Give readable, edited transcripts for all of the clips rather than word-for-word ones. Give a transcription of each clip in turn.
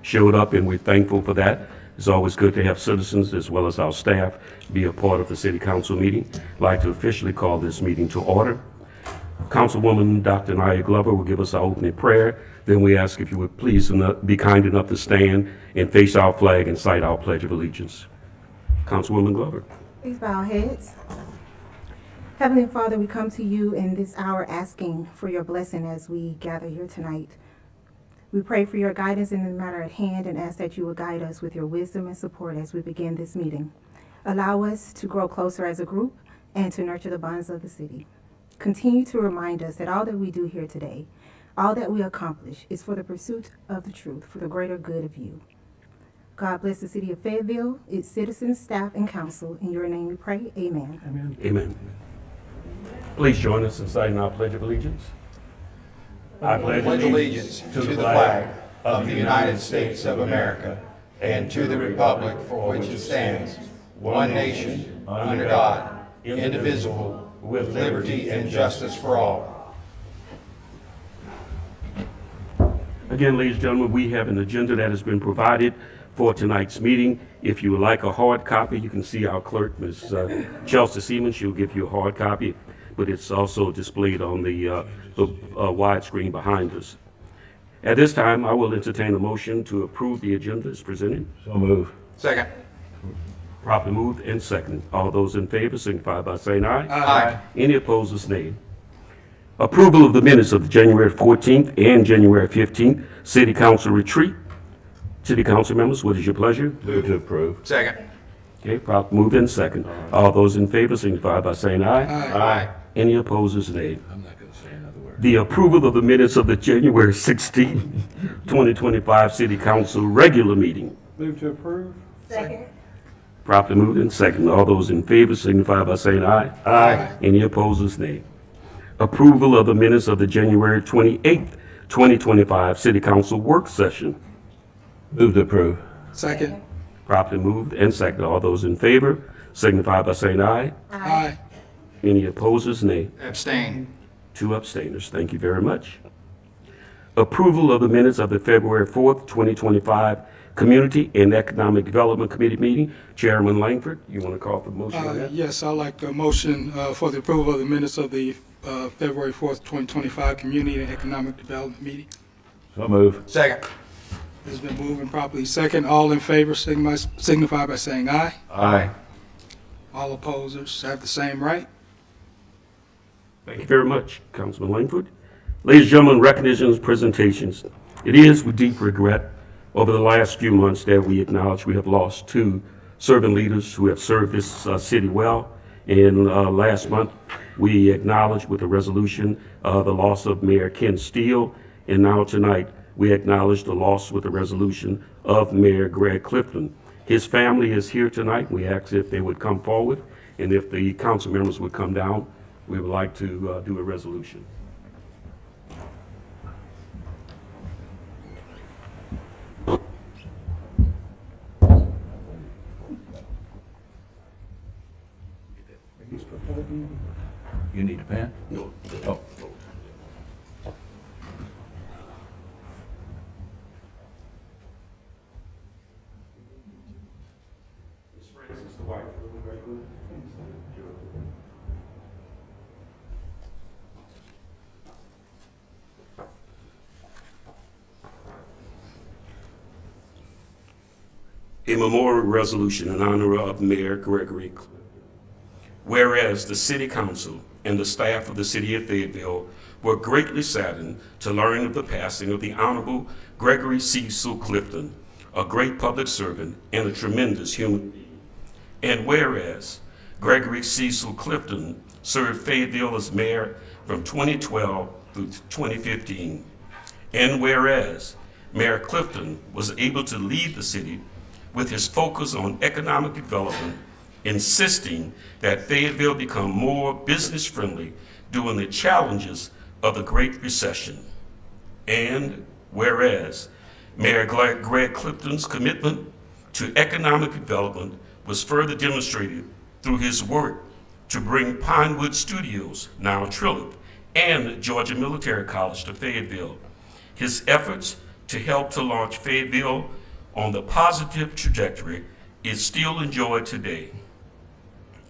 showed up, and we're thankful for that. It's always good to have citizens as well as our staff be a part of the city council meeting. I'd like to officially call this meeting to order. Councilwoman Dr. Nia Glover will give us our opening prayer. Then we ask if you would please be kind enough to stand and face our flag and cite our Pledge of Allegiance. Councilwoman Glover. Please bow our heads. Heavenly Father, we come to you in this hour asking for your blessing as we gather here tonight. We pray for your guidance in the matter at hand and ask that you will guide us with your wisdom and support as we begin this meeting. Allow us to grow closer as a group and to nurture the bonds of the city. Continue to remind us that all that we do here today, all that we accomplish, is for the pursuit of the truth, for the greater good of you. God bless the city of Fayetteville, its citizens, staff, and council. In your name we pray. Amen. Amen. Amen. Please join us in citing our Pledge of Allegiance. I pledge allegiance to the flag of the United States of America and to the republic for which it stands, one nation, under God, indivisible, with liberty and justice for all. Again, ladies and gentlemen, we have an agenda that has been provided for tonight's meeting. If you would like a hard copy, you can see our clerk, Ms. Chelsea Seaman. She'll give you a hard copy, but it's also displayed on the widescreen behind us. At this time, I will entertain a motion to approve the agenda as presented. So move. Second. Properly moved and seconded. All those in favor signify by saying aye. Aye. Any opposed, nay. Approval of the minutes of the January 14th and January 15th City Council retreat. City Council members, what is your pleasure? Move to approve. Second. Okay, properly moved and seconded. All those in favor signify by saying aye. Aye. Any opposed, nay. I'm not going to say another word. The approval of the minutes of the January 16th, 2025 City Council regular meeting. Move to approve. Second. Properly moved and seconded. All those in favor signify by saying aye. Aye. Any opposed, nay. Approval of the minutes of the January 28th, 2025 City Council work session. Move to approve. Second. Properly moved and seconded. All those in favor signify by saying aye. Aye. Any opposed, nay. Abstain. 2 abstainers. Thank you very much. Approval of the minutes of the February 4th, 2025 Community and Economic Development Committee meeting. Chairman Langford, you want to call for the motion on that? Yes, I'd like a motion for the approval of the minutes of the February 4th, 2025 Community and Economic Development meeting. So move. Second. It's been moved and properly second. All in favor signify by saying aye. Aye. All opposers have the same right. Thank you very much, Councilman Langford. Ladies and gentlemen, recognitions, presentations. It is with deep regret over the last few months that we acknowledge we have lost 2 servant leaders who have served this city well. And last month, we acknowledged with a resolution the loss of Mayor Ken Steele. And now tonight, we acknowledge the loss with a resolution of Mayor Greg Clifton. His family is here tonight. We ask if they would come forward, and if the council members would come down, we would like to do a resolution. You need a pen? No. Oh. Ms. Francis, the wife. A memorial resolution in honor of Mayor Gregory Clifton. Whereas the City Council and the staff of the City of Fayetteville were greatly saddened to learn of the passing of the Honorable Gregory Cecil Clifton, a great public servant and a tremendous human being. And whereas Gregory Cecil Clifton served Fayetteville as mayor from 2012 through 2015. And whereas Mayor Clifton was able to lead the city with his focus on economic development, insisting that Fayetteville become more business-friendly during the challenges of the Great Recession. And whereas Mayor Greg Clifton's commitment to economic development was further demonstrated through his work to bring Pinewood Studios, now Trilip, and Georgia Military College to Fayetteville. His efforts to help to launch Fayetteville on the positive trajectory it still enjoyed today.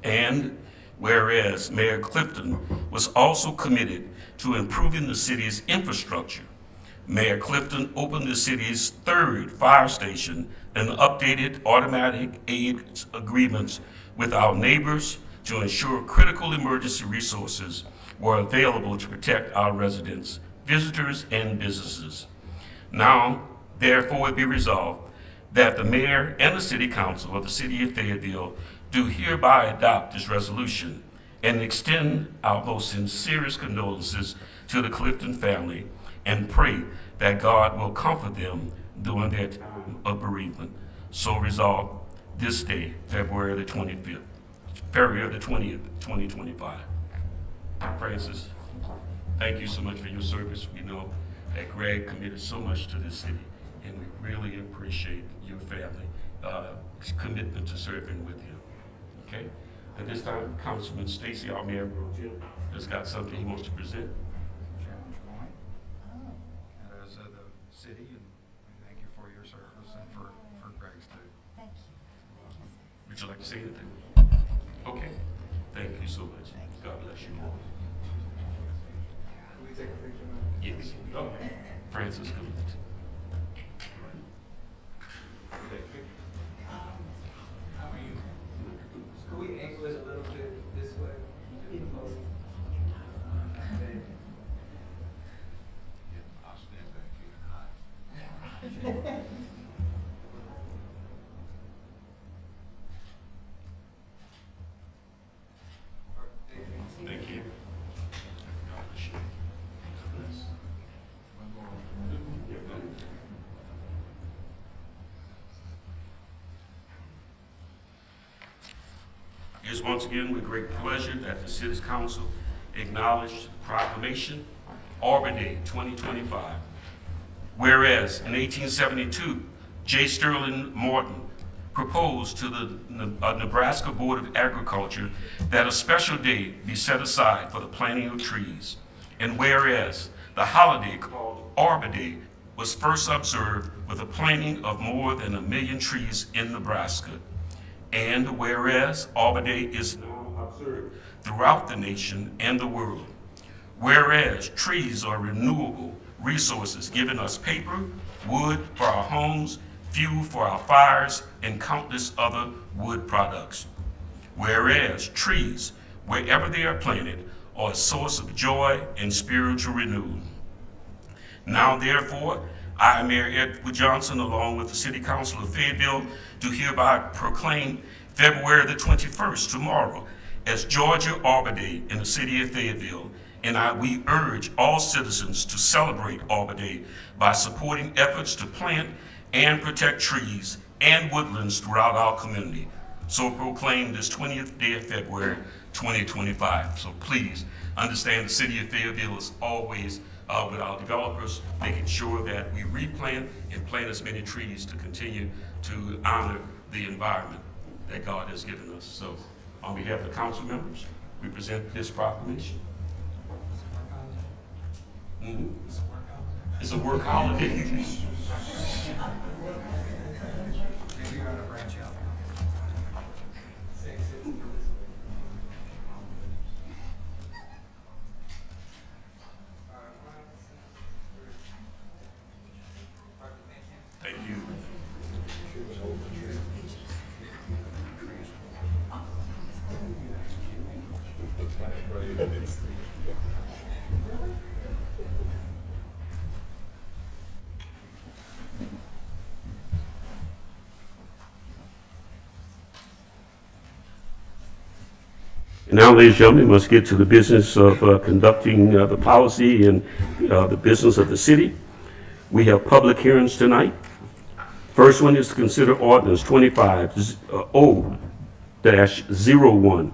And whereas Mayor Clifton was also committed to improving the city's infrastructure, Mayor Clifton opened the city's third fire station and updated automatic aid agreements with our neighbors to ensure critical emergency resources were available to protect our residents, visitors, and businesses. Now, therefore, it be resolved that the mayor and the city council of the city of Fayetteville do hereby adopt this resolution and extend our most sincerest condolences to the Clifton family and pray that God will comfort them during their time of bereavement. So resolved this day, February the 20th, 2025. Francis, thank you so much for your service. We know that Greg committed so much to this city, and we really appreciate your family commitment to serving with you. Okay? At this time, Councilman Stacy, our mayor pro tem, has got something he wants to present. Chairman Coyne, as of the city, and we thank you for your service and for Greg's too. Thank you. Would you like to say anything? Okay. Thank you so much. God bless you. Can we take a picture now? Yes. Oh, Francis, come. Could we angle it a little bit this way? I'll stand back here and hide. Thank you. God bless you. It is once again with great pleasure that the City Council acknowledged the proclamation, Arbor Day 2025. Whereas in 1872, J. Sterling Morton proposed to the Nebraska Board of Agriculture that a special day be set aside for the planting of trees. And whereas the holiday called Arbor Day was first observed with the planting of more than 1 million trees in Nebraska. And whereas Arbor Day is now observed throughout the nation and the world. Whereas trees are renewable resources, giving us paper, wood for our homes, fuel for our fires, and countless other wood products. Whereas trees, wherever they are planted, are a source of joy and spiritual renewal. Now, therefore, I, Mayor Edward Johnson, along with the City Council of Fayetteville, do hereby proclaim February the 21st, tomorrow, as Georgia Arbor Day in the city of Fayetteville. And we urge all citizens to celebrate Arbor Day by supporting efforts to plant and protect trees and woodlands throughout our community. So proclaim this 20th day of February 2025. So please understand the city of Fayetteville is always with our developers, making sure that we replant and plant as many trees to continue to honor the environment that God has given us. So on behalf of the council members, we present this proclamation. Mm-hmm. It's a work holiday. Maybe you ought to branch out. Thank you. Now, ladies and gentlemen, we must get to the business of conducting the policy and the business of the city. We have public hearings tonight. First one is to consider ordinance 25-0-01,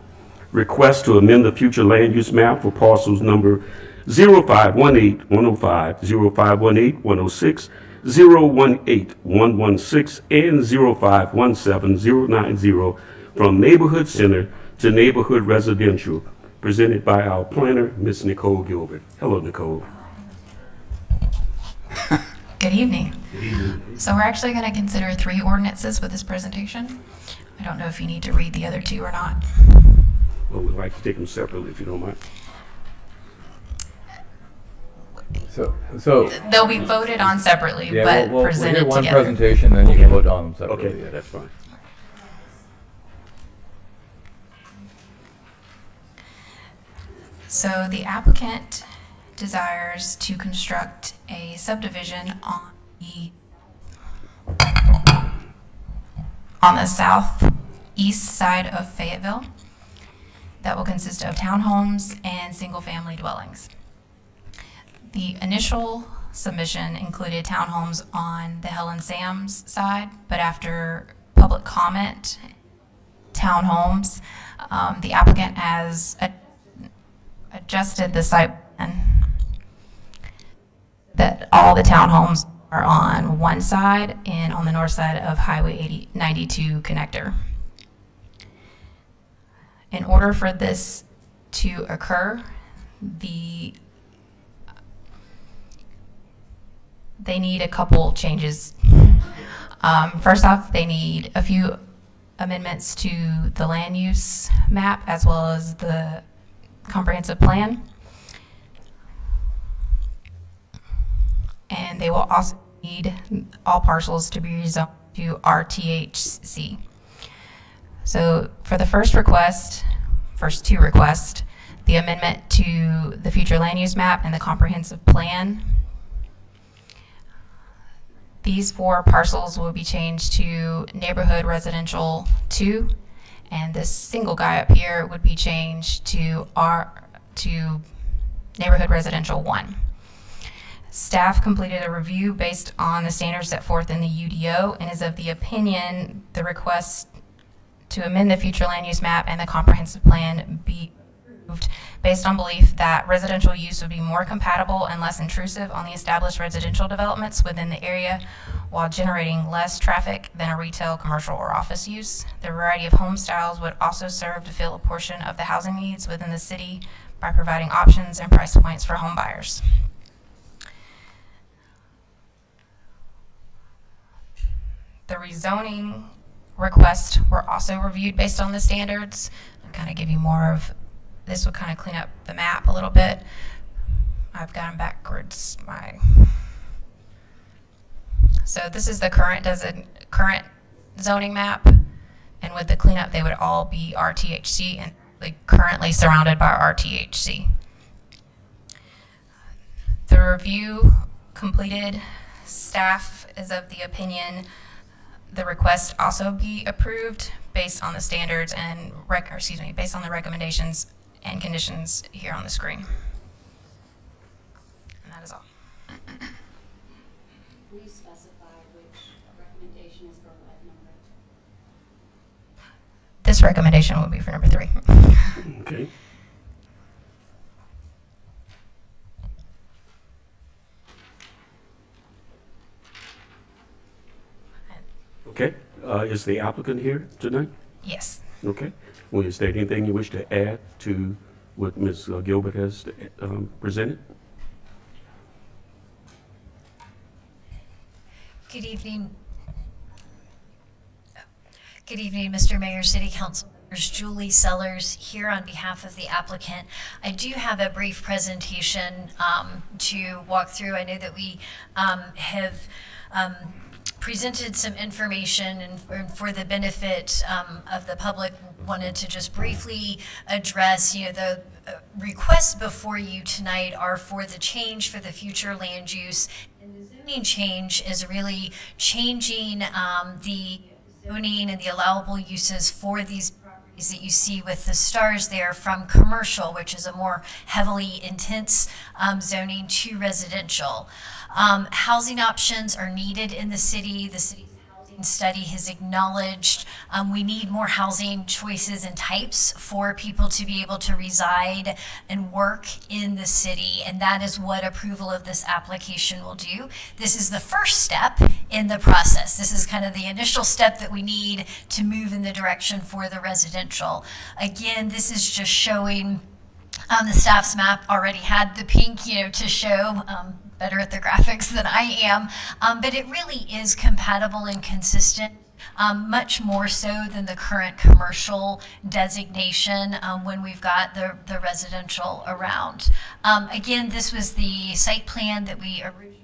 request to amend the future land use map for parcels number 0518-105, 0518-106, 018-116, and 0517-090 from neighborhood center to neighborhood residential, presented by our planner, Ms. Nicole Gilbert. Hello, Nicole. Good evening. So we're actually going to consider 3 ordinances with this presentation. I don't know if you need to read the other 2 or not. Well, we'd like to take them separately if you don't mind. So They'll be voted on separately, yeah, but we'll hear presented one together. presentation, then you can vote on them separately. Okay, yeah, that's fine. So the applicant desires to construct a subdivision on the southeast side of Fayetteville that will consist of townhomes and single-family dwellings. The initial submission included townhomes on the Helen Sam's side, but after public comment, townhomes, the applicant has adjusted the site plan that all the townhomes are on one side and on the north side of Highway 92 connector. In order for this to occur, they need a couple changes. First off, they need a few amendments to the land use map as well as the comprehensive plan. And they will also need all parcels to be rezoned to RTHC. So for the first two requests, the amendment to the future land use map and the comprehensive plan, these 4 parcels will be changed to neighborhood residential 2, and this single guy up here would be changed to neighborhood residential 1. Staff completed a review based on the standards set forth in the UDO and is of the opinion the request to amend the future land use map and the comprehensive plan be approved based on belief that residential use would be more compatible and less intrusive on the established residential developments within the area while generating less traffic than a retail, commercial, or office use. The variety of home styles would also serve to fill a portion of the housing needs within the city by providing options and price points for home buyers. The rezoning requests were also reviewed based on the standards. I'll kind of give you more of, this will kind of clean up the map a little bit. I've got them backwards. So this is the current zoning map, and with the cleanup, they would all be RTHC and currently surrounded by RTHC. The review completed. Staff is of the opinion the request also be approved based on the standards and based on the recommendations and conditions here on the screen. And that is all. Will you specify which recommendation is for what number? This recommendation will be for number 3. Okay. Okay, is the applicant here tonight? Yes. Okay. Will you state anything you wish to add to what Ms. Gilbert has presented? Good evening. Good evening, Mr. Mayor, City Council members. Julie Sellers here on behalf of the applicant. I do have a brief presentation to walk through. I know that we have presented some information, and for the benefit of the public, wanted to just briefly address, the requests before you tonight are for the change for the future land use. And the zoning change is really changing the zoning and the allowable uses for these properties that you see with the stars there from commercial, which is a more heavily intense zoning, to residential. Housing options are needed in the city. The city's housing study has acknowledged we need more housing choices and types for people to be able to reside and work in the city, and that is what approval of this application will do. This is the first step in the process. This is kind of the initial step that we need to move in the direction for the residential. Again, this is just showing the staff's map already had the pink, to show better at the graphics than I am, but it really is compatible and consistent. Much more so than the current commercial designation when we've got the residential around. Again, this was the site plan that we originally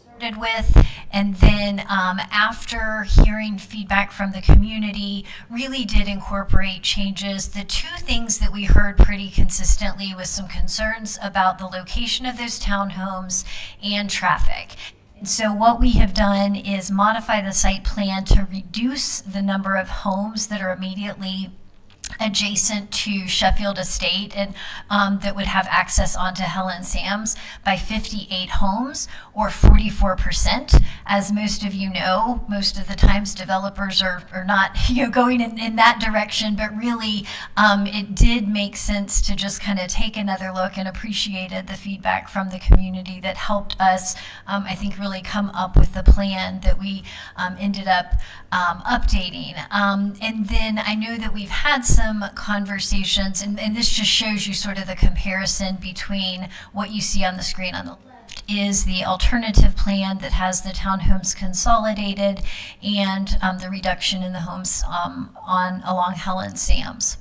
started with, and then after hearing feedback from the community, really did incorporate changes. The two things that we heard pretty consistently was some concerns about the location of those townhomes and traffic. So what we have done is modify the site plan to reduce the number of homes that are immediately adjacent to Sheffield Estate and that would have access onto Helen Sam's by 58 homes, or 44%. As most of you know, most of the times developers are not going in that direction, but really it did make sense to just kind of take another look, and appreciated the feedback from the community that helped us, I think, really come up with the plan that we ended up updating. And then I know that we've had some conversations, and this just shows you sort of the comparison between what you see on the screen on the left is the alternative plan that has the townhomes consolidated and the reduction in the homes along Helen Sam's.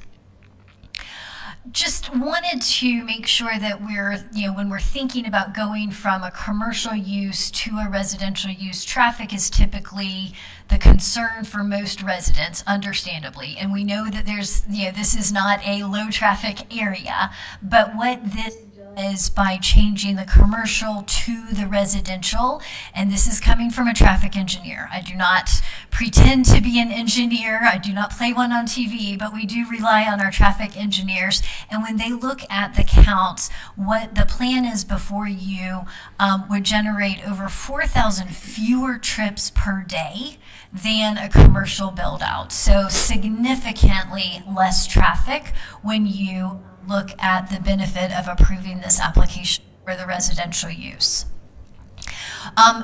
Just wanted to make sure that we're, when we're thinking about going from a commercial use to a residential use, traffic is typically the concern for most residents, understandably. And we know that there's, this is not a low traffic area, but what this is by changing the commercial to the residential, and this is coming from a traffic engineer. I do not pretend to be an engineer. I do not play one on TV, but we do rely on our traffic engineers. And when they look at the counts, what the plan is before you would generate over 4,000 fewer trips per day than a commercial build out. So significantly less traffic when you look at the benefit of approving this application for the residential use.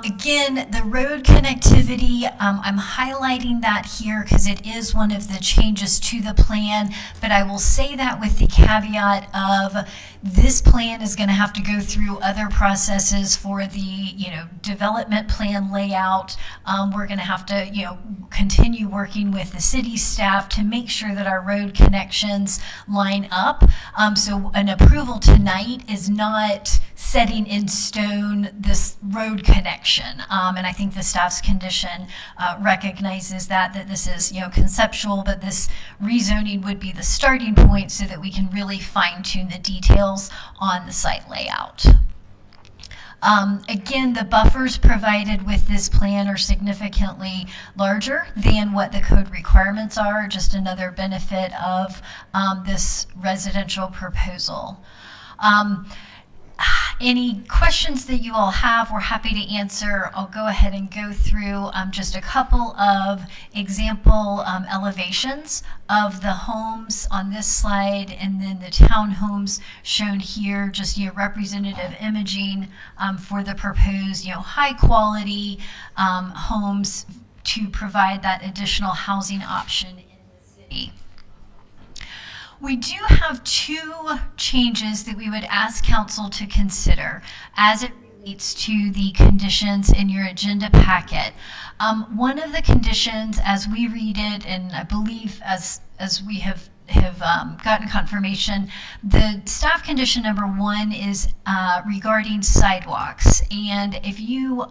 Again, the road connectivity, I'm highlighting that here because it is one of the changes to the plan, but I will say that with the caveat of this plan is going to have to go through other processes for the, development plan layout. We're going to have to, continue working with the city staff to make sure that our road connections line up. So an approval tonight is not setting in stone this road connection. And I think the staff's condition recognizes that this is, conceptual, but this rezoning would be the starting point so that we can really fine tune the details on the site layout. Again, the buffers provided with this plan are significantly larger than what the code requirements are, just another benefit of this residential proposal. Any questions that you all have, we're happy to answer. I'll go ahead and go through just a couple of example elevations of the homes on this slide, and then the townhomes shown here, just representative imaging for the proposed high quality homes to provide that additional housing option in the city. We do have two changes that we would ask council to consider as it relates to the conditions in your agenda packet. One of the conditions, as we read it, and I believe as we have gotten confirmation, the staff condition number 1 is regarding sidewalks. And if you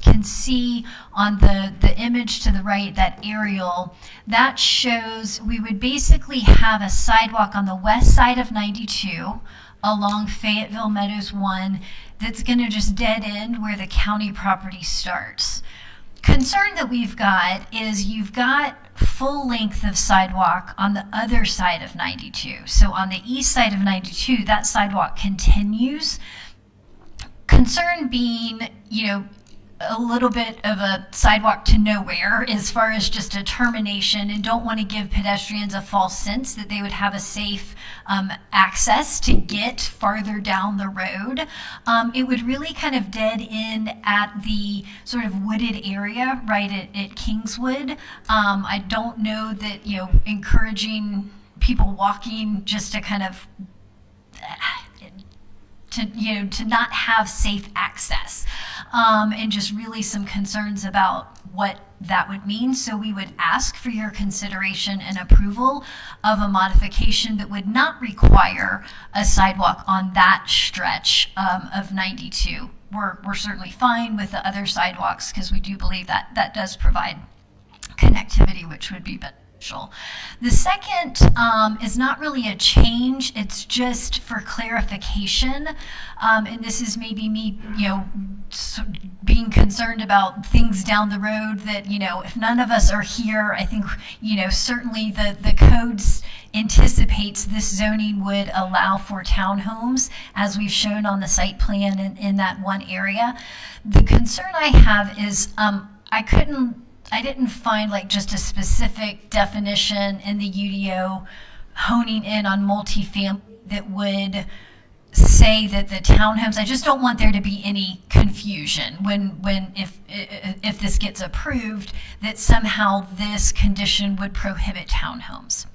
can see on the image to the right, that aerial, that shows we would basically have a sidewalk on the west side of 92 along Fayetteville Meadows 1 that's going to just dead end where the county property starts. Concern that we've got is you've got full length of sidewalk on the other side of 92. So on the east side of 92, that sidewalk continues. Concern being, a little bit of a sidewalk to nowhere as far as just a termination, and don't want to give pedestrians a false sense that they would have a safe access to get farther down the road. It would really kind of dead end at the sort of wooded area right at Kingswood. I don't know that, encouraging people walking just to kind of to not have safe access, and just really some concerns about what that would mean. So we would ask for your consideration and approval of a modification that would not require a sidewalk on that stretch of 92. We're certainly fine with the other sidewalks because we do believe that that does provide connectivity, which would be beneficial. The second is not really a change, it's just for clarification. And this is maybe me, being concerned about things down the road that, if none of us are here, I think, certainly the codes anticipates this zoning would allow for townhomes, as we've shown on the site plan in that one area. The concern I have is I didn't find like just a specific definition in the UDO honing in on multifamily that would say that the townhomes, I just don't want there to be any confusion if this gets approved, that somehow this condition would prohibit townhomes.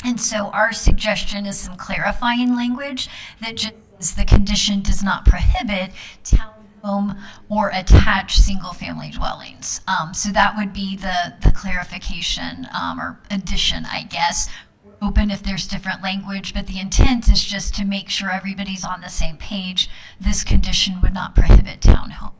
And so our suggestion is some clarifying language that just says the condition does not prohibit townhome or attached single-family dwellings. So that would be the clarification or addition, I guess. Open if there's different language, but the intent is just to make sure everybody's on the same page. This condition would not prohibit townhomes.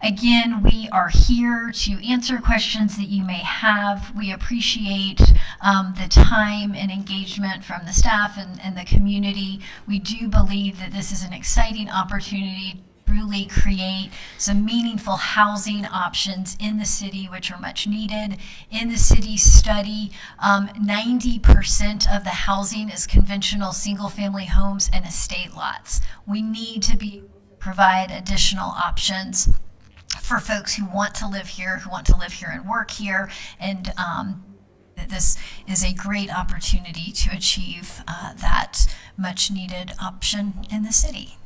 Again, we are here to answer questions that you may have. We appreciate the time and engagement from the staff and the community. We do believe that this is an exciting opportunity to really create some meaningful housing options in the city, which are much needed. In the city study, 90% of the housing is conventional single-family homes and estate lots. We need to provide additional options for folks who want to live here, and work here, and this is a great opportunity to achieve that much needed option in the city.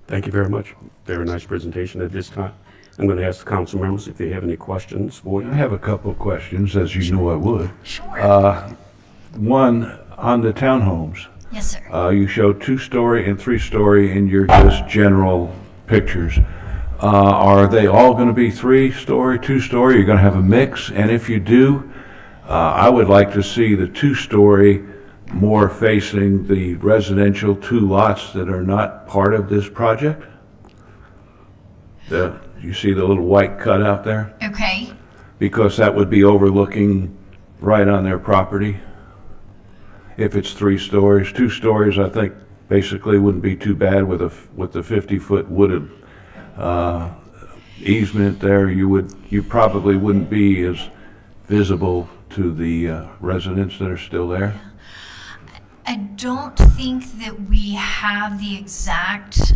Thank you very much. Very nice presentation. At this time, I'm going to ask the council members if they have any questions for you. I have a couple of questions, as you know I would. Sure. One, on the townhomes. Yes, sir. You show 2-story and 3-story in your just general pictures. Are they all going to be 3-story, 2-story? You're going to have a mix? And if you do, I would like to see the 2-story more facing the residential 2 lots that are not part of this project. You see the little white cutout there? Okay. Because that would be overlooking right on their property. If it's 3 stories, 2 stories, I think basically wouldn't be too bad with the 50-foot wooded easement there. You probably wouldn't be as visible to the residents that are still there. I don't think that we have the exact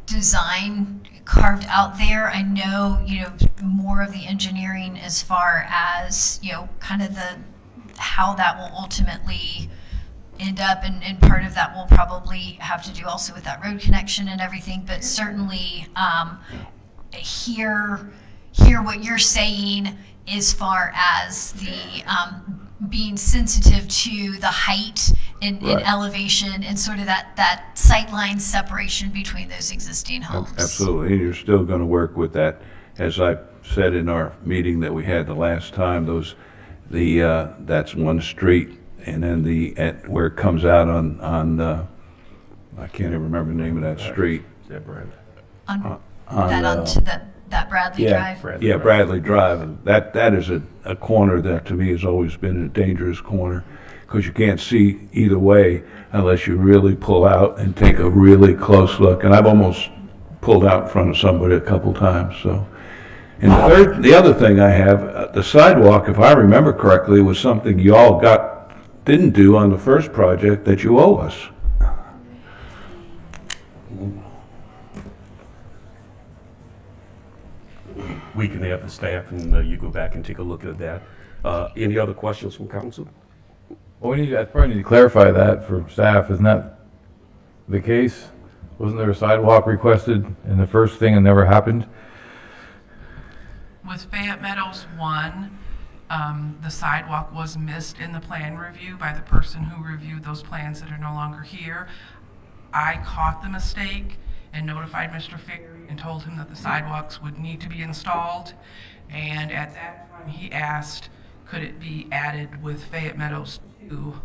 design carved out there. I know, more of the engineering as far as, kind of how that will ultimately end up, and part of that will probably have to do also with that road connection and everything, but certainly hear what you're saying as far as the being sensitive to the height and elevation and sort of that sightline separation between those existing homes. Absolutely, and you're still going to work with that. As I said in our meeting that we had the last time, that's one street, and then where it comes out on I can't even remember the name of that street. Onto that Bradley Drive. Bradley Drive. That is a corner that to me has always been a dangerous corner, because you can't see either way unless you really pull out and take a really close look. And I've almost pulled out in front of somebody a couple times. So, and the other thing I have, the sidewalk, if I remember correctly, was something you all didn't do on the first project that you owe us. We can have the staff and you go back and take a look at that. Any other questions from council? Well, I probably need to clarify that for staff. Isn't that the case? Wasn't there a sidewalk requested in the first thing and never happened? With Fayette Meadows 1, The sidewalk was missed in the plan review by the person who reviewed those plans that are no longer here. I caught the mistake and notified Mr. Ferry and told him that the sidewalks would need to be installed. And at that time, he asked, could it be added with Fayette Meadows 2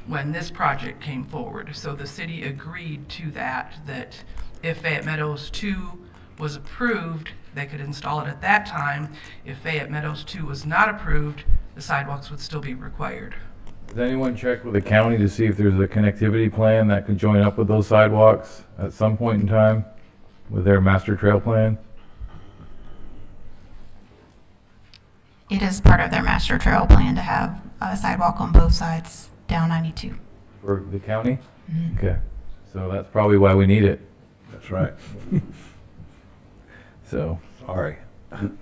when this project came forward? So the city agreed to that if Fayette Meadows 2 was approved, they could install it at that time. If Fayette Meadows 2 was not approved, the sidewalks would still be required. Has anyone checked with the county to see if there's a connectivity plan that could join up with those sidewalks at some point in time with their master trail plan? It is part of their master trail plan to have a sidewalk on both sides down 92. For the county? Okay, so that's probably why we need it, That's right. so. Sorry.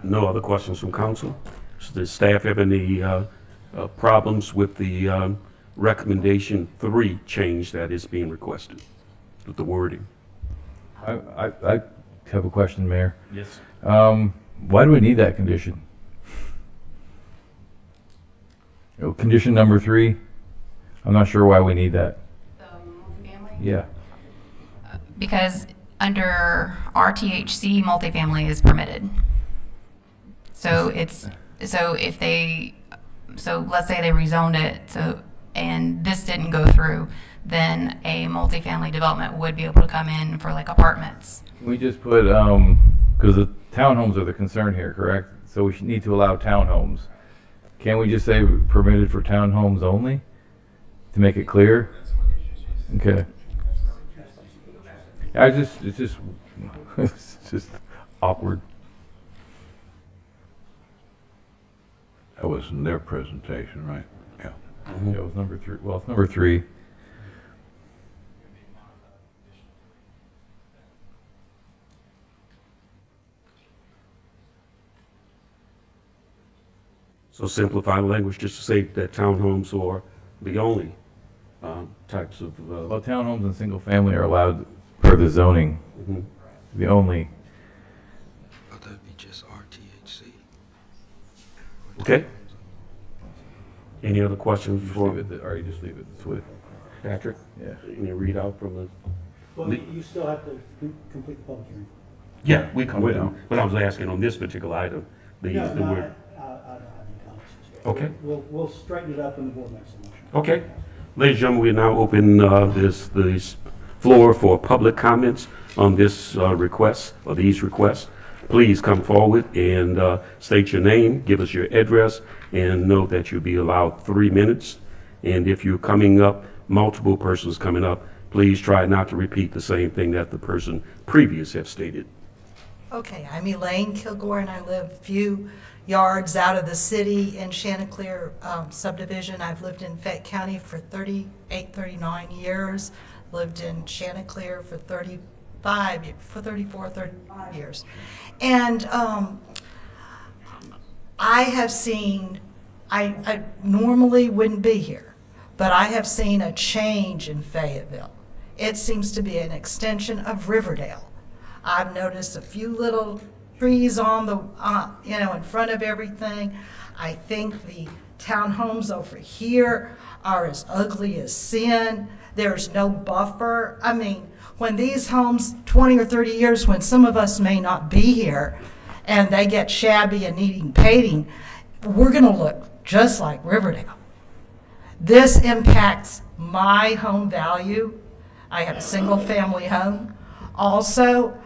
No other questions from council? Does the staff have any problems with the recommendation 3 change that is being requested with the wording? I have a question, Mayor. Yes. Why do we need that condition? Oh, condition number 3, I'm not sure why we need that. Yeah. Because under RTHC, multifamily is permitted. So let's say they rezoned it, and this didn't go through, then a multifamily development would be able to come in for like apartments. Can we just put, because the townhomes are the concern here, correct? So we should need to allow townhomes. Can't we just say permitted for townhomes only to make it clear? Okay. It's just it's just awkward. That was in their presentation, right? Yeah. Yeah, it was number 3. Well, it's number 3. So simplify the language just to say that townhomes are the only types of, Well, townhomes and single family are allowed per the zoning. mhm. The only. But that'd be just RTHC. Okay? Any other questions Just before leave it, or you just leave it with. Patrick? Yeah. Any readout from the? Well, you still have to complete the public hearing. Yeah, we come We with know. them, but I was asking on this particular item, the No, word. I don't have any comments. Okay. We'll straighten it up when the board makes the motion. Okay. Ladies and gentlemen, we now open this floor for public comments on this request, or these requests. Please come forward and state your name, give us your address, and know that you'll be allowed 3 minutes. And if you're coming up, multiple persons coming up, please try not to repeat the same thing that the person previous have stated. Okay, I'm Elaine Kilgore, and I live a few yards out of the city in Chanticleer subdivision. I've lived in Fayette County for 39 years, lived in Chanticleer for 35 years. And I have seen, I normally wouldn't be here, but I have seen a change in Fayetteville. It seems to be an extension of Riverdale. I've noticed a few little trees on the, in front of everything. I think the townhomes over here are as ugly as sin. There's no buffer. I mean, when these homes, 20 or 30 years, when some of us may not be here, and they get shabby and needing painting, we're gonna look just like Riverdale. This impacts my home value. I have a single family home. Also,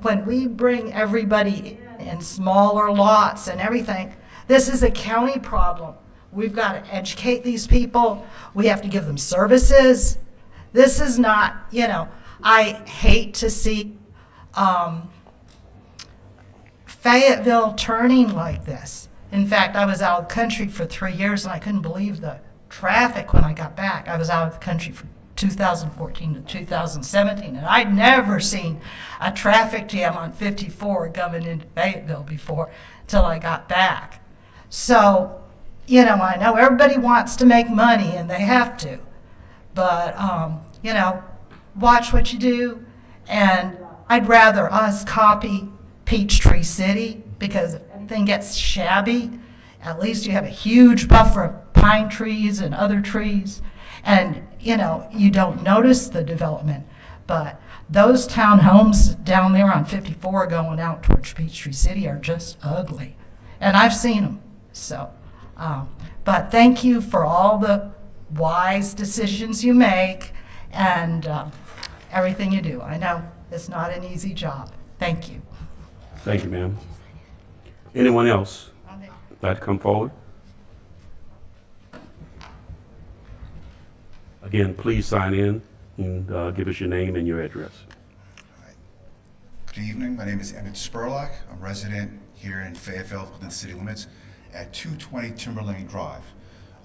when we bring everybody in smaller lots and everything, this is a county problem. We've got to educate these people. We have to give them services. This is not, I hate to see Fayetteville turning like this. In fact, I was out of the country for 3 years and I couldn't believe the traffic when I got back. I was out of the country from 2014 to 2017, and I'd never seen a traffic jam on 54 coming into Fayetteville before till I got back. So, I know everybody wants to make money and they have to, but, watch what you do. And I'd rather us copy Peachtree City, because if anything gets shabby, At least you have a huge buffer of pine trees and other trees, and, you know, you don't notice the development. But those townhomes down there on 54 going out towards Peachtree City are just ugly. And I've seen them, so. But thank you for all the wise decisions you make and everything you do. I know it's not an easy job. Thank you. Thank you, ma'am. Anyone else like to come forward? Again, please sign in and give us your name and your address. Good evening. My name is Emmett Spurlock. I'm a resident here in Fayetteville within the city limits at 220 Timberlane Drive.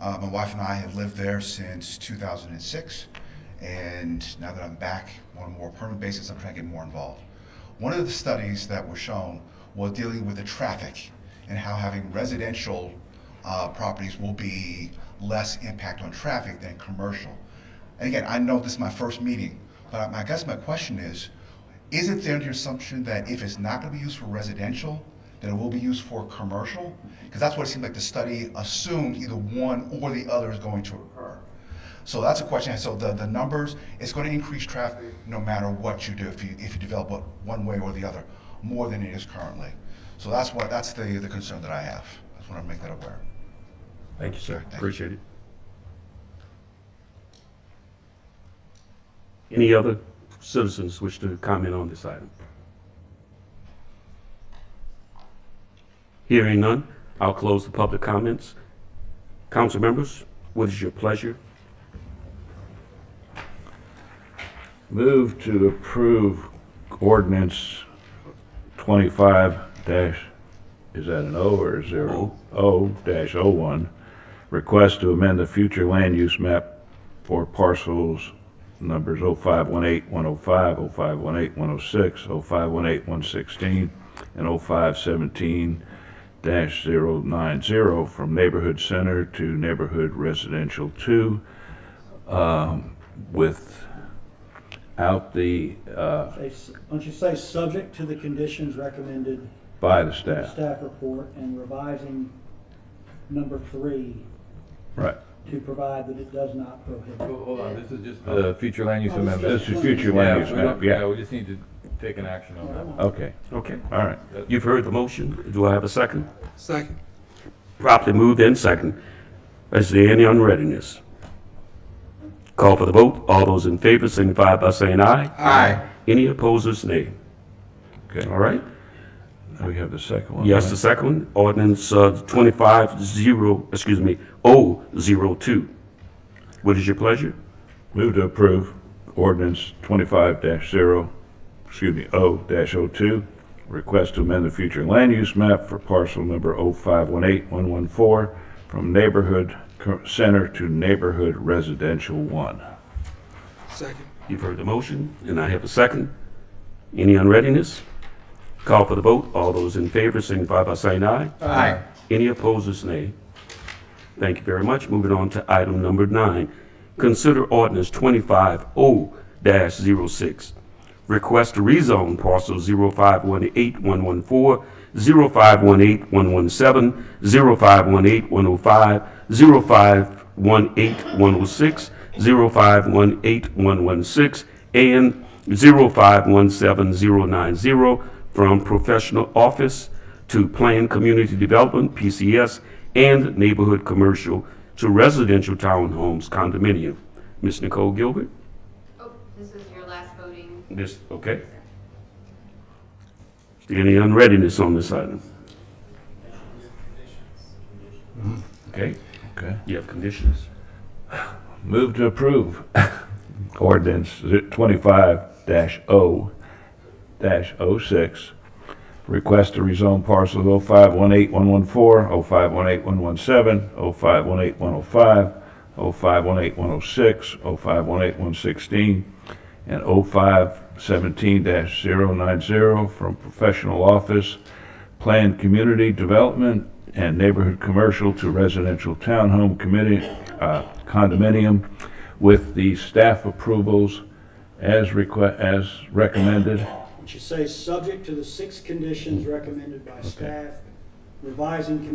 My wife and I have lived there since 2006, and now that I'm back on a more permanent basis, I'm trying to get more involved. One of the studies that were shown was dealing with the traffic and how having residential properties will be less impact on traffic than commercial. And again, I know this is my first meeting, but I guess my question is it there the assumption that if it's not going to be used for residential, that it will be used for commercial? Because that's what it seemed like the study assumed either one or the other is going to occur. So that's a question. So the numbers, it's going to increase traffic no matter what you do if you develop it one way or the other, more than it is currently. So that's the concern that I have. I just want to make that aware. Thank you, sir. Appreciate it. Any other citizens wish to comment on this item? Hearing none, I'll close the public comments. Council members, what is your pleasure? Move to approve ordinance 25 dash, is that an O or is there O-01, request to amend the future land use map for parcels numbers 0518-105, 0518-106, 0518-116, and 0517-090 from Neighborhood Center to Neighborhood Residential 2, without the, Why don't you say subject to the conditions recommended by the in the staff. staff report and revising number 3 Right. to provide that it does not prohibit. Hold on, this is just the future land use amendment. This is future land use we map, don't- yeah. we just need to take an action on that. Okay, Okay. all right. You've heard the motion. Do I have a second? Second. Properly moved and second. Is there any unreadiness? Call for the vote. All those in favor signify by saying aye. Aye. Any opposers, nay. Okay. All right? Now we have the second one. Yes, right? the second one, ordinance 002. What is your pleasure? Move to approve ordinance 25-0-O-02, request to amend the future land use map for parcel number 0518-114 from Neighborhood Center to Neighborhood Residential 1. Second. You've heard the motion, and I have a second. Any unreadiness? Call for the vote. All those in favor signify by saying aye. Aye. Any opposers, nay. Thank you very much. Moving on to item number 9. Consider ordinance 25-0-06. Request to rezone parcel 0518-114, 0518-117, 0518-105, 0518-106, 0518-116, and 0517-090 from professional office to planned community development, PCS, and neighborhood commercial to residential townhomes condominium. Ms. Nicole Gilbert? Oh, this is your last voting. This, okay. Any unreadiness on this item? Okay, Okay. you have conditions? Move to approve ordinance 25-0-06, request to rezone parcels 0518-114, 0518-117, 0518-105, 0518-106, 0518-116, and 0517-090 from professional office, planned community development, and neighborhood commercial to residential townhome condominium with the staff approvals as recommended. Would you say subject to the 6 conditions recommended by staff revising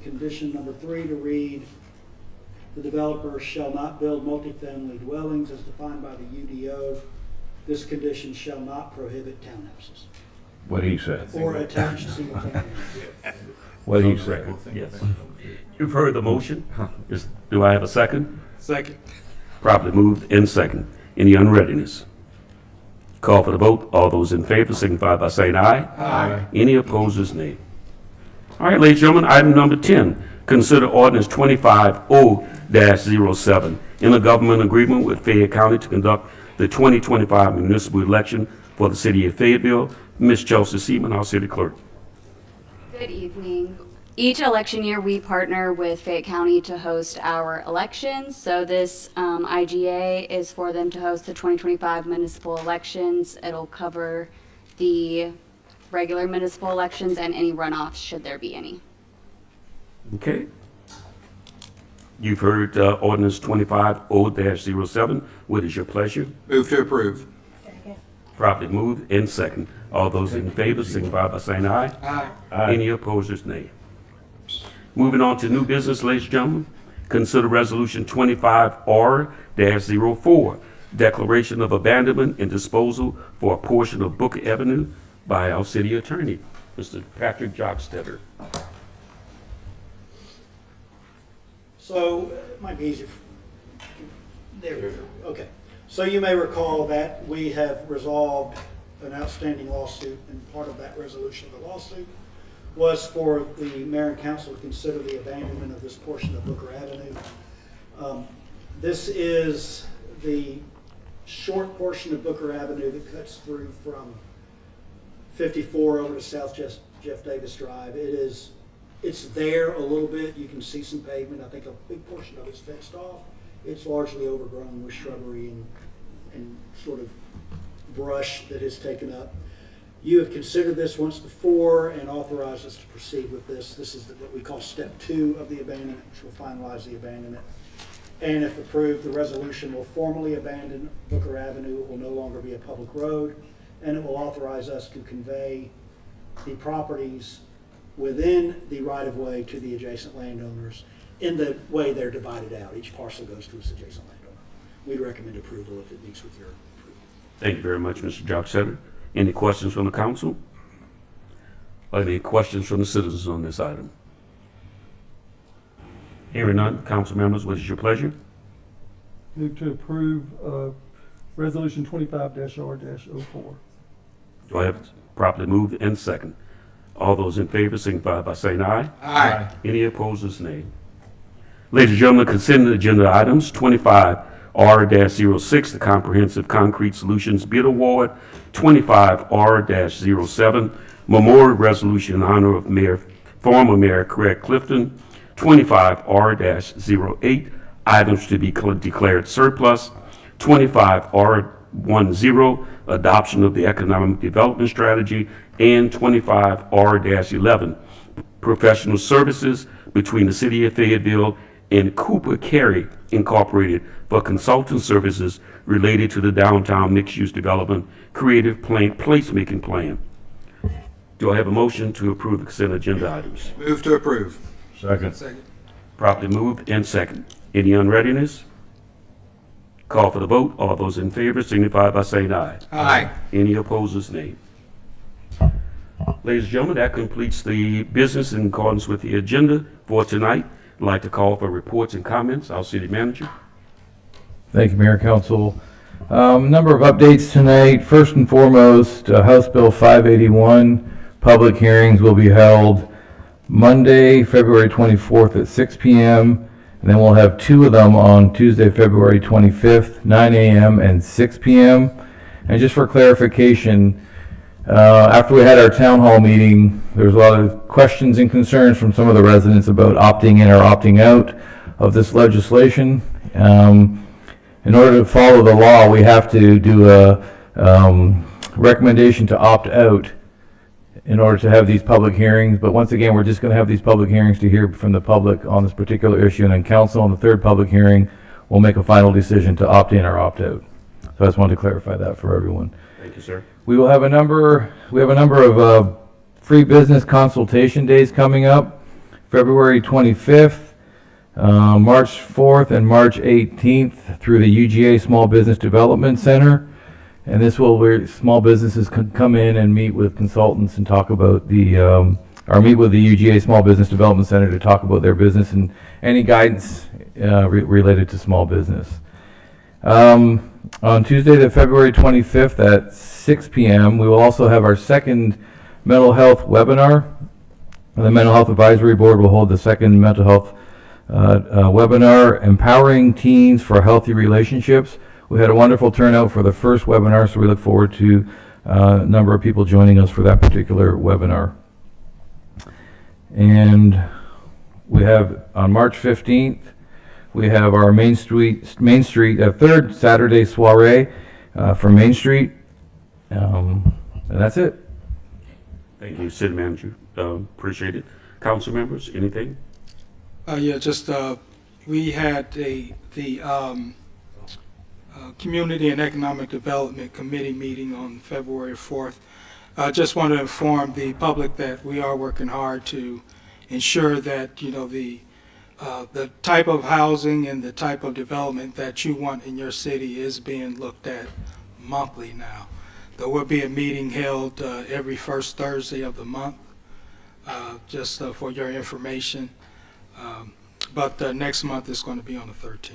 condition number 3 to read, the developer shall not build multifamily dwellings as defined by the UDO. This condition shall not prohibit townhouses What he said. or attached single family. What he said. Yes. You've heard the motion. Do I have a second? Second. Properly moved and second. Any unreadiness? Call for the vote. All those in favor signify by saying aye. Aye. Any opposers, nay. All right, ladies and gentlemen, item number 10, consider ordinance 25-0-07, intergovernmental agreement with Fayette County to conduct the 2025 municipal election for the city of Fayetteville. Ms. Chelsea Seaman, our city clerk. Good evening. Each election year, we partner with Fayette County to host our elections. So this IGA is for them to host the 2025 municipal elections. It'll cover the regular municipal elections and any runoffs, should there be any. Okay. You've heard ordinance 25-0-07. What is your pleasure? Move to approve. Properly moved and second. All those in favor signify by saying aye. Aye. Any opposers, nay. Moving on to new business, ladies and gentlemen. Consider resolution 25R-04, declaration of abandonment and disposal for a portion of Booker Avenue by our city attorney, Mr. Patrick Jockstetter. So it might be easier. There we go. Okay. So you may recall that we have resolved an outstanding lawsuit, and part of that resolution of the lawsuit was for the mayor and council to consider the abandonment of this portion of Booker Avenue. This is the short portion of Booker Avenue that cuts through from 54 over to South Jeff Davis Drive. It's there a little bit. You can see some pavement. I think a big portion of it's fenced off. It's largely overgrown with shrubbery and sort of brush that is taken up. You have considered this once before and authorized us to proceed with this. This is what we call step 2 of the abandonment, which will finalize the abandonment. And if approved, the resolution will formally abandon Booker Avenue. It will no longer be a public road, and it will authorize us to convey the properties within the right-of-way to the adjacent landowners in the way they're divided out. Each parcel goes to its adjacent landowner. We'd recommend approval if it meets with your approval. Thank you very much, Mr. Jockstetter. Any questions from the council? Or any questions from the citizens on this item? Hearing none, council members, what is your pleasure? Move to approve resolution 25-R-04. Do I have it properly moved and second? All those in favor signify by saying aye. Aye. Any opposers, nay. Ladies and gentlemen, consent agenda items 25R-06, the Comprehensive Concrete Solutions Bid Award, 25R-07, Memorial Resolution in honor of former Mayor Craig Clifton, 25R-08, items to be declared surplus, 25R-10, adoption of the Economic Development Strategy, and 25R-11, professional services between the City of Fayetteville and Cooper Carey Incorporated for consulting services related to the downtown mixed-use development creative placemaking plan. Do I have a motion to approve the consent agenda items? Move to approve. Second. Properly moved and second. Any unreadiness? Call for the vote. All those in favor signify by saying aye. Aye. Any opposers, nay. Ladies and gentlemen, that completes the business in accordance with the agenda for tonight. I'd like to call for reports and comments. Our city manager. Thank you, Mayor, Council. Number of updates tonight. First and foremost, House Bill 581, public hearings will be held Monday, February 24th at 6 p.m. And then we'll have 2 of them on Tuesday, February 25th, 9 a.m. and 6 p.m. And just for clarification, after we had our town hall meeting, there was a lot of questions and concerns from some of the residents about opting in or opting out of this legislation. In order to follow the law, we have to do a recommendation to opt out in order to have these public hearings. But once again, we're just going to have these public hearings to hear from the public on this particular issue, and then council on the third public hearing will make a final decision to opt in or opt out. So I just wanted to clarify that for everyone. Thank you, sir. We will have a number of free business consultation days coming up, February 25th, March 4th, and March 18th through the UGA Small Business Development Center. And this will where small businesses can come in and meet with consultants and talk about the, or meet with the UGA Small Business Development Center to talk about their business and any guidance related to small business. On Tuesday, the February 25th at 6 p.m., we will also have our second mental health webinar. The Mental Health Advisory Board will hold the second mental health webinar, Empowering Teens for Healthy Relationships. We had a wonderful turnout for the first webinar, so we look forward to a number of people joining us for that particular webinar. And we have on March 15th, we have our Main Street third Saturday soiree from Main Street, and that's it. Thank you, City Manager. Appreciate it. Council members, anything? Yeah, just we had the Community and Economic Development Committee meeting on February 4th. I just want to inform the public that we are working hard to ensure that, you know, the type of housing and the type of development that you want in your city is being looked at monthly now. There will be a meeting held every first Thursday of the month, just for your information. But next month is going to be on the 13th.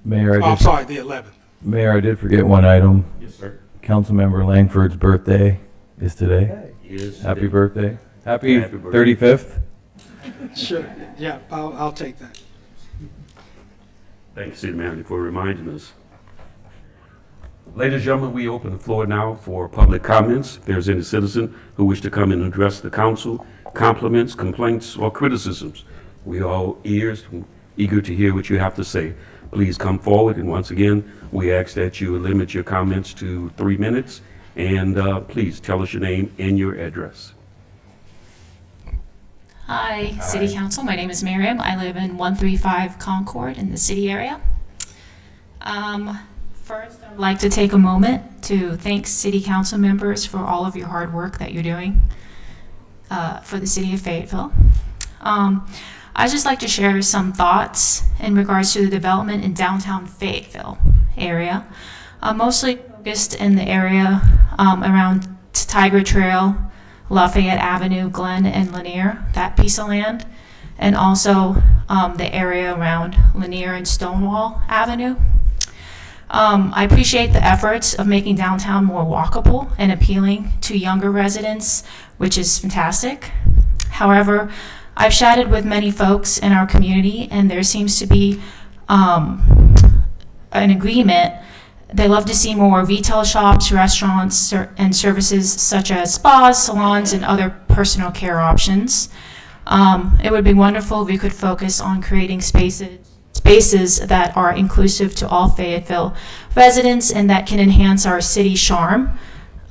Mayor, I'm sorry, the 11th. Mayor, I did forget one item. Yes, sir. Councilmember Langford's birthday is today. Yes. Happy birthday. Happy Happy birthday. 35th. Sure, yeah, I'll take that. Thank you, City Manager, for reminding us. Ladies and gentlemen, we open the floor now for public comments. If there's any citizen who wish to come and address the council, compliments, complaints, or criticisms, we are all ears, eager to hear what you have to say. Please come forward, and once again, we ask that you limit your comments to 3 minutes, and please tell us your name and your address. Hi, City Council. My name is Miriam. I live in 135 Concord in the city area. First, I'd like to take a moment to thank City Council members for all of your hard work that you're doing for the city of Fayetteville. I'd just like to share some thoughts in regards to the development in downtown Fayetteville area, mostly focused in the area around Tiger Trail, Lafayette Avenue, Glen, and Lanier, that piece of land, and also the area around Lanier and Stonewall Avenue. I appreciate the efforts of making downtown more walkable and appealing to younger residents, which is fantastic. However, I've chatted with many folks in our community, and there seems to be an agreement. They love to see more retail shops, restaurants, and services such as spas, salons, and other personal care options. It would be wonderful if we could focus on creating spaces that are inclusive to all Fayetteville residents and that can enhance our city charm.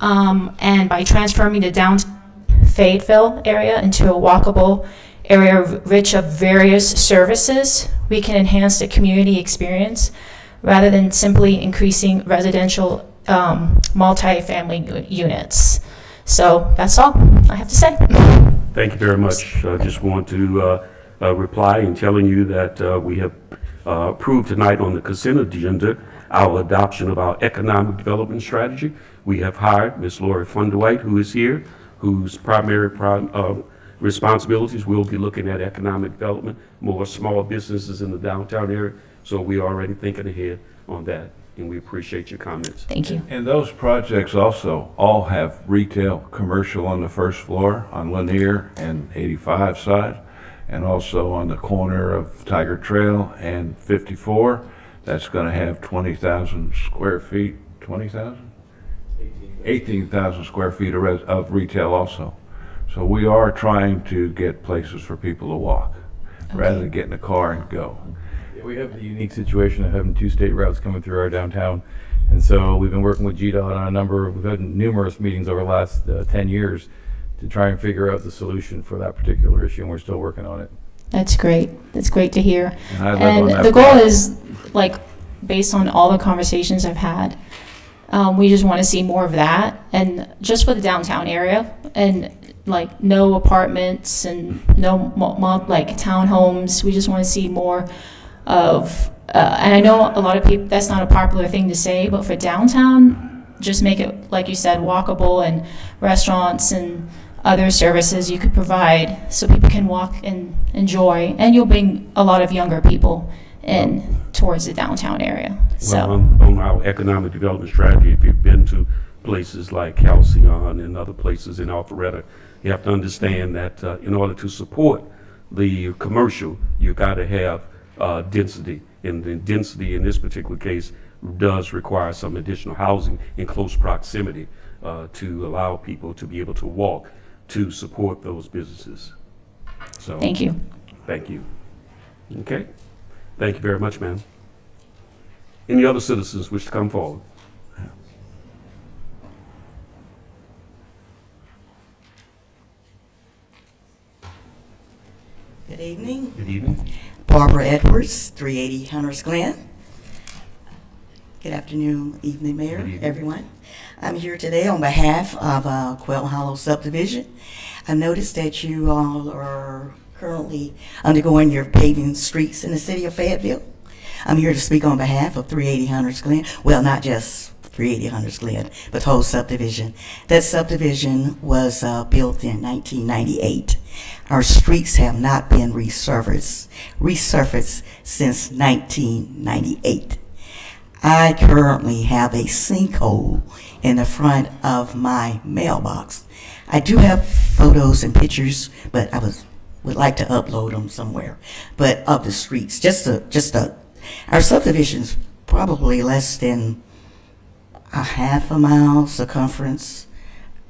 And by transforming the downtown Fayetteville area into a walkable area rich of various services, we can enhance the community experience rather than simply increasing residential multi-family units. So that's all I have to say. Thank you very much. I just want to reply in telling you that we have approved tonight on the consent agenda our adoption of our economic development strategy. We have hired Ms. Lori Fundwhite, who is here, whose primary responsibilities will be looking at economic development, more small businesses in the downtown area. So we are already thinking ahead on that, and we appreciate your comments. Thank you. And those projects also all have retail, commercial on the first floor on Lanier and 85 side, and also on the corner of Tiger Trail and 54. That's going to have 20,000 square feet, 20,000? 18,000 square feet of retail also. So we are trying to get places for people to walk rather than get in a car and go. Yeah, we have the unique situation of having 2 state routes coming through our downtown. And so we've been working with GDOT on we've had numerous meetings over the last 10 years to try and figure out the solution for that particular issue, and we're still working on it. That's great. That's great to hear. And I live on that the goal block. is, like, based on all the conversations I've had, We just want to see more of that, and just for the downtown area, and like no apartments and no like townhomes. We just want to see more of, and I know a lot of people, that's not a popular thing to say, but for downtown, just make it, like you said, walkable, and restaurants and other services you could provide so people can walk and enjoy, and you'll bring a lot of younger people in towards the downtown area. So Well, on our economic development strategy, if you've been to places like Halcyon and other places in Alpharetta, you have to understand that in order to support the commercial, you've got to have density. And the density in this particular case does require some additional housing in close proximity to allow people to be able to walk to support those businesses. So thank you. Thank you. Okay. Thank you very much, ma'am. Any other citizens wish to come forward? Good evening. Good evening. Barbara Edwards, 380 Hunters Glen. Good afternoon, evening, Mayor, Good evening. everyone. I'm here today on behalf of Quail Hollow Subdivision. I noticed that you all are currently undergoing your paving streets in the city of Fayetteville. I'm here to speak on behalf of 380 Hunters Glen. Well, not just 380 Hunters Glen, but the whole subdivision. That subdivision was built in 1998. Our streets have not been resurfaced since 1998. I currently have a sinkhole in the front of my mailbox. I do have photos and pictures, but would like to upload them somewhere. But of the streets, our subdivision's probably less than a half a mile circumference.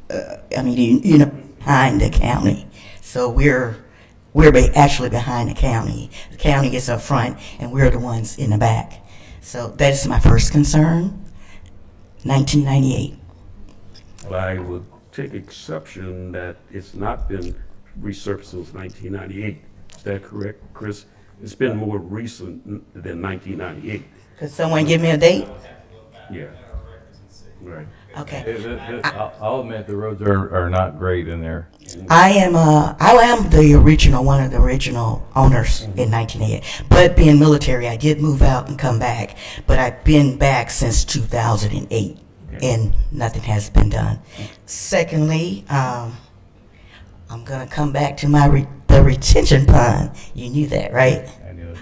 Behind the county. So we're actually behind the county. The county is up front, and we're the ones in the back. So that is my first concern. 1998. Well, I would take exception that it's not been resurfaced since 1998. Is that correct, Chris? It's been more recent than 1998. Could someone give me a date? Yeah. Right. Okay. I'll admit the roads are not great in there. I am one of the original owners in 1988. But being military, I did move out and come back. But I've been back since 2008, and nothing has been done. Secondly, I'm gonna come back to the retention pond. You knew that, right? I knew it.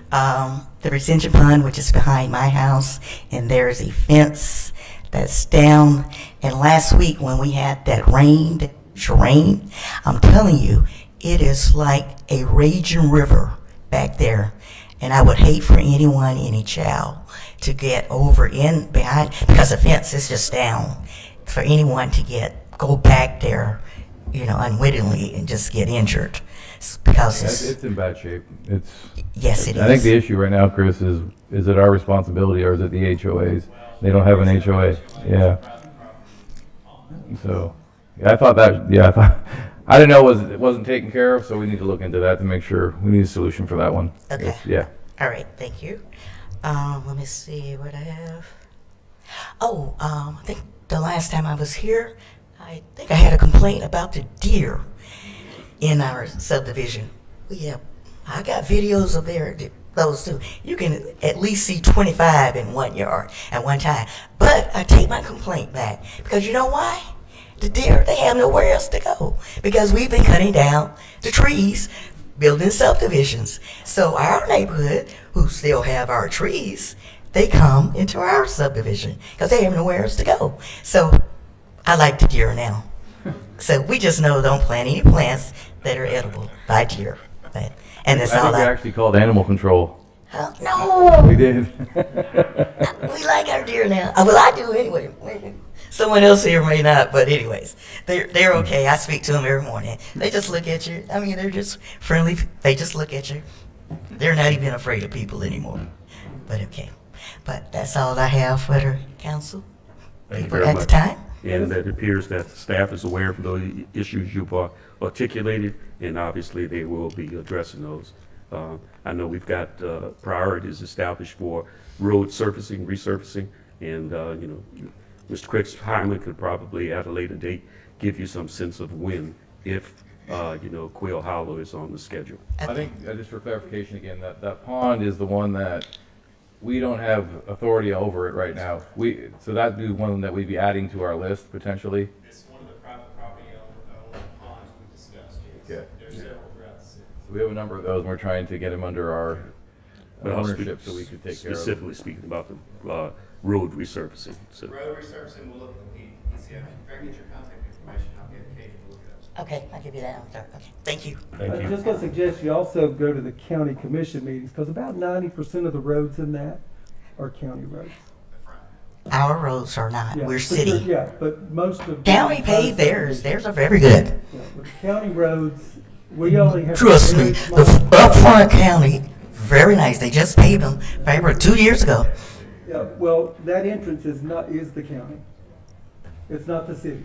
The retention pond, which is behind my house, and there's a fence that's down. And last week when we had that rain, I'm telling you, it is like a raging river back there. And I would hate for anyone, any child, to get over in behind, because the fence is just down, for anyone to go back there, unwittingly and just get injured. Because It's in bad shape. Yes, it I think is. the issue right now, Chris, is it our responsibility or is it the HOAs? They don't have an HOA. Yeah. So, I thought I didn't know it wasn't taken care of, so we need to look into that to make sure we need a solution for that one. Okay. Yeah. All right, thank you. Let me see what I have. I think the last time I was here, I think I had a complaint about the deer in our subdivision. I got videos of those two. You can at least see 25 in one yard at one time. But I take my complaint back, because you know why? The deer, they have nowhere else to go, because we've been cutting down the trees, building subdivisions. So our neighborhood, who still have our trees, they come into our subdivision because they have nowhere else to go. So I like the deer now. So we just know don't plant any plants that are edible by deer. And that's all I think we actually called animal control. No. We did. We like our deer now. Well, I do anyway. Someone else here may not, but anyways, they're okay. I speak to them every morning. They just look at you. They're just friendly. They just look at you. They're not even afraid of people anymore. But okay. But that's all I have for the council. Thank you People very at much. the time. And it appears that the staff is aware of the issues you've articulated, and obviously they will be addressing those. I know we've got priorities established for road surfacing, resurfacing, and Mr. Chris Hyman could probably at a later date give you some sense of when, if, Quail Hollow is on the schedule. I think, just for clarification again, that pond is the one that we don't have authority over it right now. So that'd be one that we'd be adding to our list potentially. It's one of the private property owned ponds we discussed, yes. Okay. There's several throughout the city. So we have a number of those, and we're trying to get them under our But I'll speak ownership so we could take care of them. specifically speaking about the road resurfacing. So, Road resurfacing, we'll look at the PCF. If I can get your contact information, I'll get Katie to look it up. Okay, I'll give you that answer. Okay, thank you. thank I'm you. just gonna suggest you also go to the county commission meetings, because about 90% of the roads in that are county roads. Our roads are not, Yeah, we're but city. Yeah, but most of. County paved theirs, theirs are very good. Yeah, but county roads, we only have. Trust a me, very the small- upfront county, very nice. They just paved them, maybe 2 years ago. Yeah, well, that entrance is the county. It's not the city.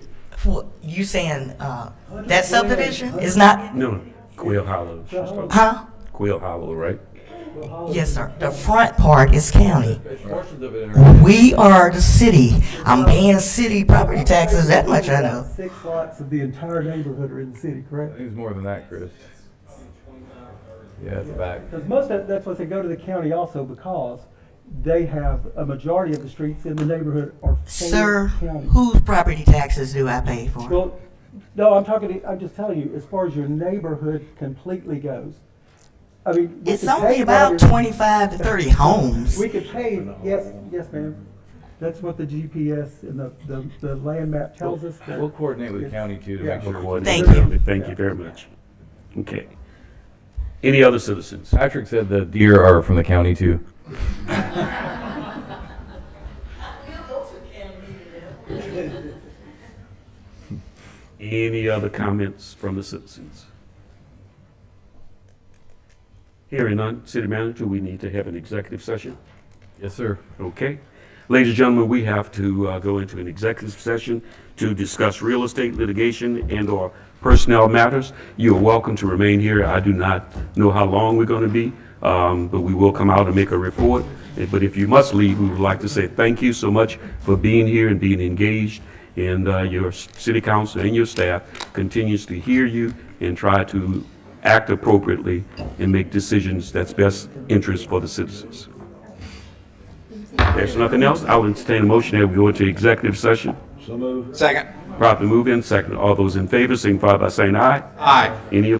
You saying, that subdivision is not, No, Quail Hollow. huh? Quail Hollow, right? Yes, sir. The front part is county. Portions of it are. We are the city. I'm paying city property taxes, that much I know. 6 lots of the entire neighborhood are in the city, I correct? think it's more than that, Chris. Yeah, it's back. Because most of, that's what they go to the county also, because they have, a majority of the streets in the neighborhood are Sir, full county. whose property taxes do I pay for? Well, no, I'm just telling you, as far as your neighborhood completely goes. I mean. we It's could only pave about that in- 25 to 30 homes. We could pave, yes, ma'am. That's what the GPS and the land map tells us. that We'll coordinate with the county too to make Yeah. sure. Thank you. Thank you very much. Okay. Any other citizens? Patrick said the deer are from the county too. Any other comments from the citizens? Hearing none, City Manager, we need to have an executive session. Yes, sir. Okay. Ladies and gentlemen, we have to go into an executive session to discuss real estate litigation and/or personnel matters. You are welcome to remain here. I do not know how long we're going to be, but we will come out and make a report. But if you must leave, we would like to say thank you so much for being here and being engaged. And your city council and your staff continues to hear you and try to act appropriately and make decisions that's best interest for the citizens. If there's nothing else, I'll entertain a motion that we go into executive session. Second. Properly moved in second. All those in favor, signify by saying aye. Aye. Any